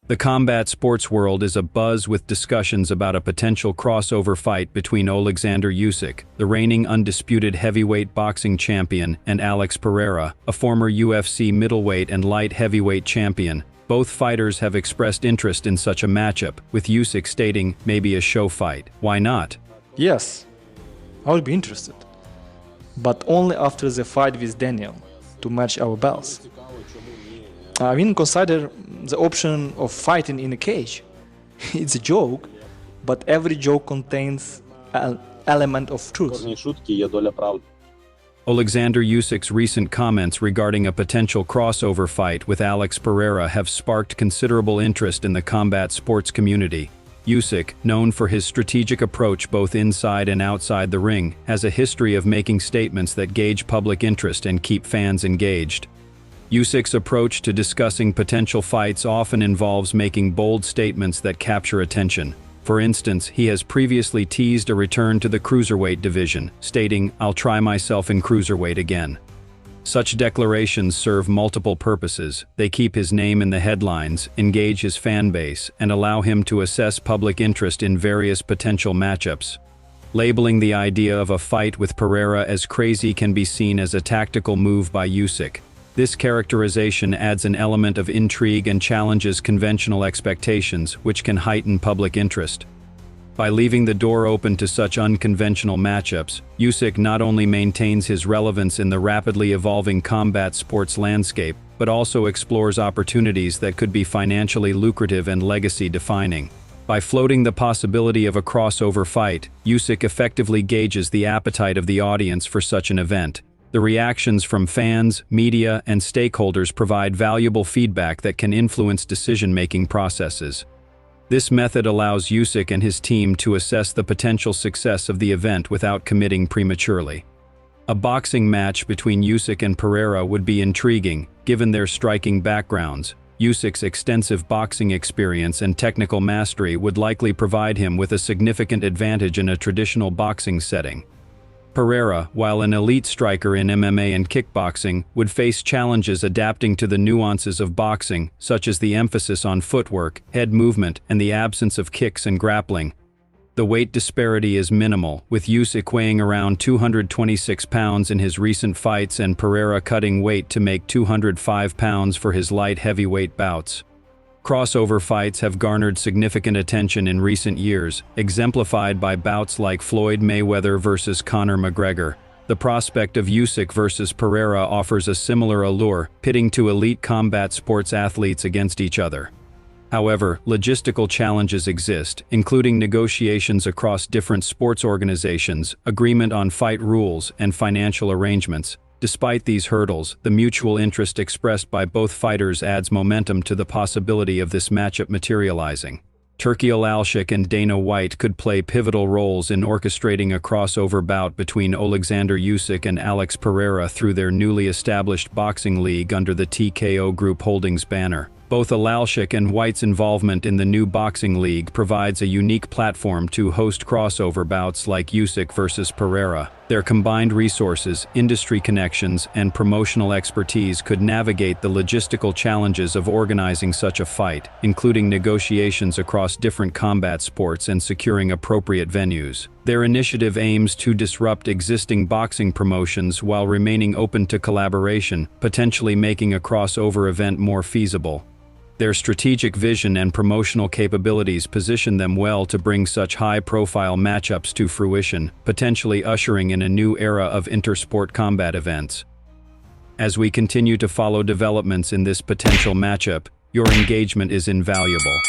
The combat sports world is abuzz with discussions about a potential crossover fight between Alexander Usyk, the reigning undisputed heavyweight boxing champion, and Alex Pereira, a former UFC middleweight and light heavyweight champion. Both fighters have expressed interest in such a matchup, with Usyk stating, maybe a show fight. Why not? Yes, I would be interested, but only after the fight with Daniel, to match our belts. I wouldn't consider the option of fighting in a cage. It's a joke, but every joke contains an element of truth. Alexander Usyk's recent comments regarding a potential crossover fight with Alex Pereira have sparked considerable interest in the combat sports community. Usyk, known for his strategic approach both inside and outside the ring, has a history of making statements that gauge public interest and keep fans engaged. Usyk's approach to discussing potential fights often involves making bold statements that capture attention. For instance, he has previously teased a return to the cruiserweight division, stating, "I'll try myself in cruiserweight again." Such declarations serve multiple purposes. They keep his name in the headlines, engage his fan base, and allow him to assess public interest in various potential matchups. Labeling the idea of a fight with Pereira as crazy can be seen as a tactical move by Usyk. This characterization adds an element of intrigue and challenges conventional expectations, which can heighten public interest. By leaving the door open to such unconventional matchups, Usyk not only maintains his relevance in the rapidly evolving combat sports landscape, but also explores opportunities that could be financially lucrative and legacy-defining. By floating the possibility of a crossover fight, Usyk effectively gauges the appetite of the audience for such an event. The reactions from fans, media, and stakeholders provide valuable feedback that can influence decision-making processes. This method allows Usyk and his team to assess the potential success of the event without committing prematurely. A boxing match between Usyk and Pereira would be intriguing, given their striking backgrounds. Usyk's extensive boxing experience and technical mastery would likely provide him with a significant advantage in a traditional boxing setting. Pereira, while an elite striker in MMA and kickboxing, would face challenges adapting to the nuances of boxing, such as the emphasis on footwork, head movement, and the absence of kicks and grappling. The weight disparity is minimal, with Usyk weighing around 226 pounds in his recent fights and Pereira cutting weight to make 205 pounds for his light heavyweight bouts. Crossover fights have garnered significant attention in recent years, exemplified by bouts like Floyd Mayweather versus Conor McGregor. The prospect of Usyk versus Pereira offers a similar allure, pitting two elite combat sports athletes against each other. However, logistical challenges exist, including negotiations across different sports organizations, agreement on fight rules, and financial arrangements. Despite these hurdles, the mutual interest expressed by both fighters adds momentum to the possibility of this matchup materializing. Usyk and Dana White could play pivotal roles in orchestrating a crossover bout between Alexander Usyk and Alex Pereira through their newly established boxing league under the TKO Group Holdings banner. Both Usyk and White's involvement in the new boxing league provides a unique platform to host crossover bouts like Usyk versus Pereira. Their combined resources, industry connections, and promotional expertise could navigate the logistical challenges of organizing such a fight, including negotiations across different combat sports and securing appropriate venues. Their initiative aims to disrupt existing boxing promotions while remaining open to collaboration, potentially making a crossover event more feasible. Their strategic vision and promotional capabilities position them well to bring such high-profile matchups to fruition, potentially ushering in a new era of intersport combat events. As we continue to follow developments in this potential matchup, your engagement is invaluable.